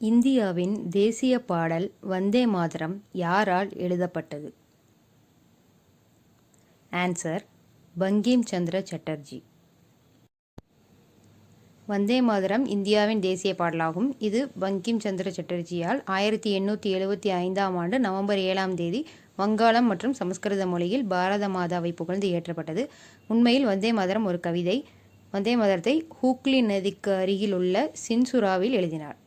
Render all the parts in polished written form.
இந்தியாவின் தேசிய பாடல் வந்தே மாதரம் யாரால் எழுதப்பட்டது? ஆன்சர்: பங்கிம் சந்திர சட்டர்ஜி. வந்தே மாதரம் இந்தியாவின் தேசிய பாடலாகும். இது பங்கிம் சந்திர சட்டர்ஜியால் 1875ஆம் ஆண்டு நவம்பர் 7ஆம் தேதி வங்காளம் மற்றும் சமஸ்கிருத மொழியில் பாரத மாதாவை புகழ்ந்து இயற்றப்பட்டது. உண்மையில் வந்தே மாதரம் ஒரு கவிதை. வந்தே மாதரத்தை ஹூக்ளி நதிக்கு அருகில் உள்ள சின்சுராவில் எழுதினார்.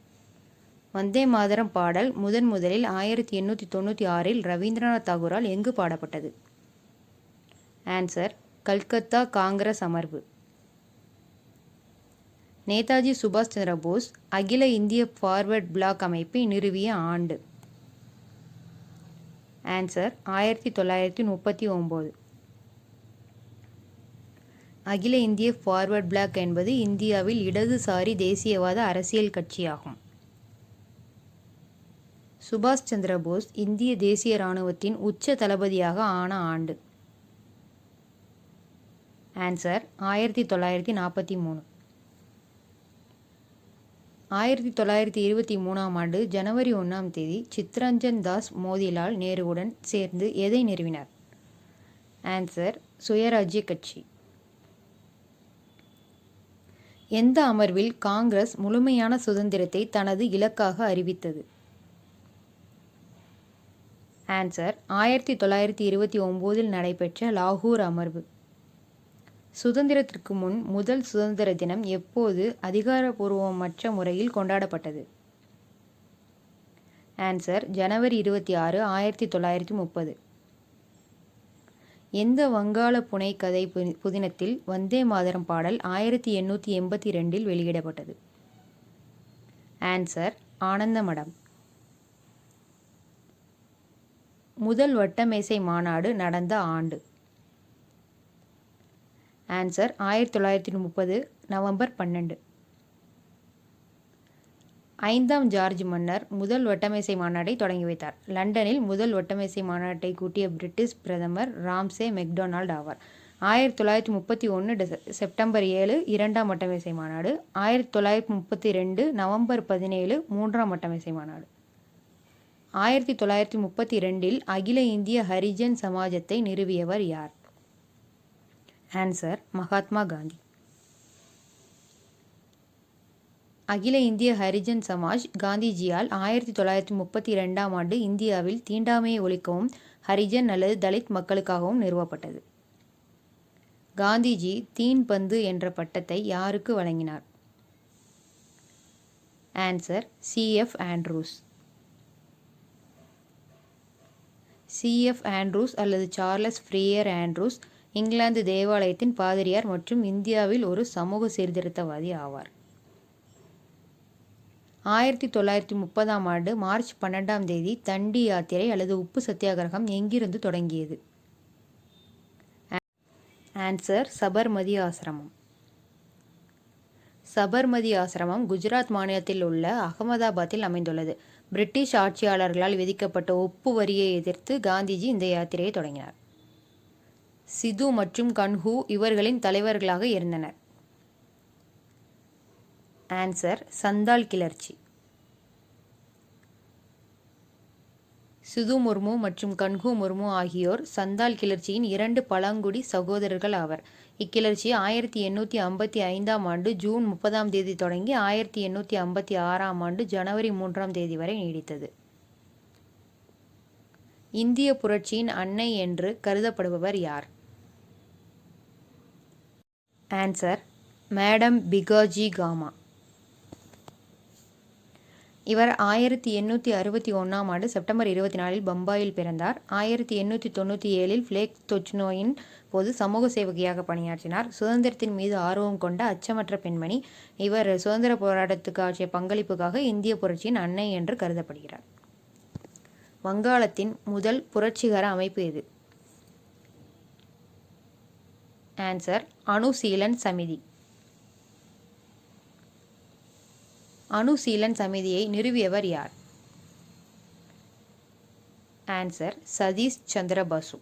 வந்தே மாதரம் பாடல் முதலில் 1896இல் ரவீந்திரநாத் தாகூரால் எங்கு பாடப்பட்டது? ஆன்சர்: கல்கத்தா காங்கிரஸ் அமர்வு. நேதாஜி சுபாஷ் சந்திர போஸ் அகில இந்திய ஃபார்வர்ட் பிளாக் அமைப்பை நிறுவிய ஆண்டு? ஆன்சர்: 1939. அகில இந்திய ஃபார்வர்ட் பிளாக் என்பது இந்தியாவில் இடதுசாரி தேசியவாத அரசியல் கட்சியாகும். சுபாஷ் சந்திர போஸ் இந்திய தேசிய இராணுவத்தின் உச்ச தளபதியாக ஆன ஆண்டு? ஆன்சர்: 1943. 1923ஆம் ஆண்டு ஜனவரி 1ஆம் தேதி சித்ரஞ்சன் தாஸ் மோதிலால் நேருவுடன் சேர்ந்து எதை நிறுவினார்? ஆன்சர்: சுயராஜ்ய கட்சி. எந்த அமர்வில் காங்கிரஸ் முழுமையான சுதந்திரத்தை தனது இலக்காக அறிவித்தது? ஆன்சர்: 1929இல் நடைபெற்ற லாகூர் அமர்வு. சுதந்திரத்திற்கு முன் முதல் சுதந்திர தினம் எப்போது அதிகாரப்பூர்வமற்ற முறையில் கொண்டாடப்பட்டது? ஆன்சர்: ஜனவரி 26, 1930. எந்த வங்காள புனைகதை புதினத்தில் வந்தே மாதரம் பாடல் 1882இல் வெளியிடப்பட்டது? ஆன்சர்: ஆனந்தமடம். முதல் வட்டமேசை மாநாடு நடந்த ஆண்டு? Answer: 1930 November 12. 5ஆம் ஜார்ஜ் மன்னர் முதல் வட்டமேசை மாநாட்டை தொடங்கி வைத்தார். லண்டனில் முதல் வட்டமேசை மாநாட்டை கூட்டிய பிரிட்டிஷ் பிரதமர் ராம்சே மெக்டொனால்ட் ஆவார். 1931 செப்டம்பர் 7 2ஆம் வட்டமேசை மாநாடு. 1932 நவம்பர் 17 3ஆம் வட்டமேசை மாநாடு. 1932இல் அகில இந்திய ஹரிஜன் சமாஜத்தை நிறுவியவர் யார்? ஆன்சர்: மகாத்மா காந்தி. அகில இந்திய ஹரிஜன் சமாஜ் காந்திஜியால் 1932ஆம் ஆண்டு இந்தியாவில் தீண்டாமையை ஒழிக்கவும் ஹரிஜன் அல்லது தலித் மக்களுக்காகவும் நிறுவப்பட்டது. காந்திஜி தீன் பந்து என்ற பட்டத்தை யாருக்கு வழங்கினார்? ஆன்சர்: சி.எஃப். ஆண்ட்ரூஸ். சி.எஃப். ஆண்ட்ரூஸ் அல்லது சார்லஸ் ஃப்ரீயர் ஆண்ட்ரூஸ் இங்கிலாந்து தேவாலயத்தின் பாதிரியார் மற்றும் இந்தியாவில் ஒரு சமூக சீர்திருத்தவாதி ஆவார். 1930ஆம் ஆண்டு மார்ச் 12ஆம் தேதி தண்டி யாத்திரை அல்லது உப்பு சத்தியாகிரகம் எங்கிருந்து தொடங்கியது? ஆன்சர்: சபர்மதி ஆசிரமம். சபர்மதி ஆசிரமம் குஜராத் மாநிலத்தில் உள்ள அகமதாபாத்தில் அமைந்துள்ளது. பிரிட்டிஷ் ஆட்சியாளர்களால் விதிக்கப்பட்ட உப்பு வரியை எதிர்த்து காந்திஜி இந்த யாத்திரையை தொடங்கினார். சிது மற்றும் கன்ஹூ இவர்களின் தலைவர்களாக இருந்தனர். ஆன்சர்: சந்தால் கிளர்ச்சி. சிது முர்மு மற்றும் கன்ஹூ முர்மு ஆகியோர் சந்தால் கிளர்ச்சியின் 2 பழங்குடி சகோதரர்கள் ஆவர். இக்கிளர்ச்சி 1855ஆம் ஆண்டு ஜூன் 30ஆம் தேதி தொடங்கி 1856ஆம் ஆண்டு ஜனவரி 3ஆம் தேதி வரை நீடித்தது. இந்திய புரட்சியின் அன்னை என்று கருதப்படுபவர் யார்? Answer: madam Bhikaiji Cama. இவர் 1861ஆம் ஆண்டு செப்டம்பர் 24இல் பம்பாயில் பிறந்தார். 1897இல் பிளேக் தொற்று நோயின் போது சமூக சேவகியாக பணியாற்றினார். சுதந்திரத்தின் மீது ஆர்வம் கொண்ட அச்சமற்ற பெண்மணி. இவர் சுதந்திர போராட்டத்துக்கு ஆற்றிய பங்களிப்புக்காக இந்திய புரட்சியின் அன்னை என்று கருதப்படுகிறார். வங்காளத்தின் முதல் புரட்சிகர அமைப்பு எது? ஆன்சர்: அனுசீலன் சமிதி. அனுசீலன் சமிதியை நிறுவியவர் யார்? ஆன்சர்: சதீஷ் சந்திர பாசு.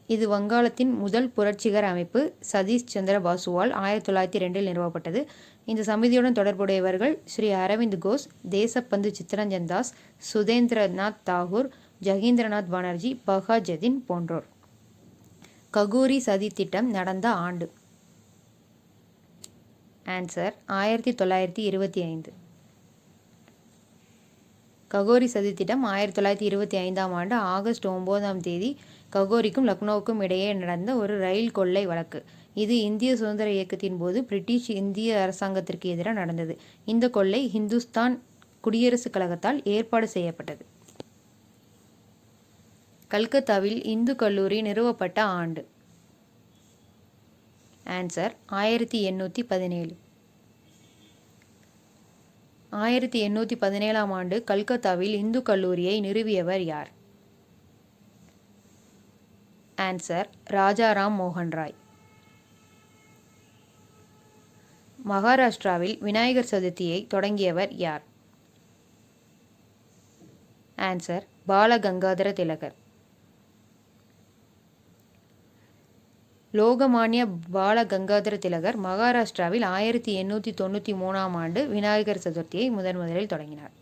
இது வங்காளத்தின் முதல் புரட்சிகர அமைப்பு. சதீஷ் சந்திர பாசுவால் 1902இல் நிறுவப்பட்டது. இந்த சமிதியுடன் தொடர்புடையவர்கள் ஸ்ரீ அரவிந்த் கோஷ், தேசப்பந்து சித்தரஞ்சன் தாஸ், சுதேந்திரநாத் தாகூர், ஜகீந்திரநாத் பானர்ஜி, பகாஜதீன் போன்றோர். ககோரி சதி திட்டம் நடந்த ஆண்டு. ஆன்சர் 1925. ககோரி சதி திட்டம் 1925ஆம் ஆண்டு ஆகஸ்ட் 9ஆம் தேதி ககோரிக்கும் லக்னோவுக்கும் இடையே நடந்த ஒரு ரயில் கொள்ளை வழக்கு. இது இந்திய சுதந்திர இயக்கத்தின் போது பிரிட்டிஷ் இந்திய அரசாங்கத்திற்கு எதிராக நடந்தது. இந்த கொள்ளை இந்துஸ்தான் குடியரசுக் கழகத்தால் ஏற்பாடு செய்யப்பட்டது. கல்கத்தாவில் இந்து கல்லூரி நிறுவப்பட்ட ஆண்டு. ஆன்சர் 1817. 1817ஆம் ஆண்டு கல்கத்தாவில் இந்து கல்லூரியை நிறுவியவர் யார்? ஆன்சர் ராஜாராம் மோகன் ராய். மகாராஷ்டிராவில் விநாயகர் சதுர்த்தியை தொடங்கியவர் யார்? ஆன்சர் பாலகங்காதர திலகர். லோகமானிய பாலகங்காதர திலகர் மகாராஷ்டிராவில் 1893ஆம் ஆண்டு விநாயகர் சதுர்த்தியை முதலில் தொடங்கினார்.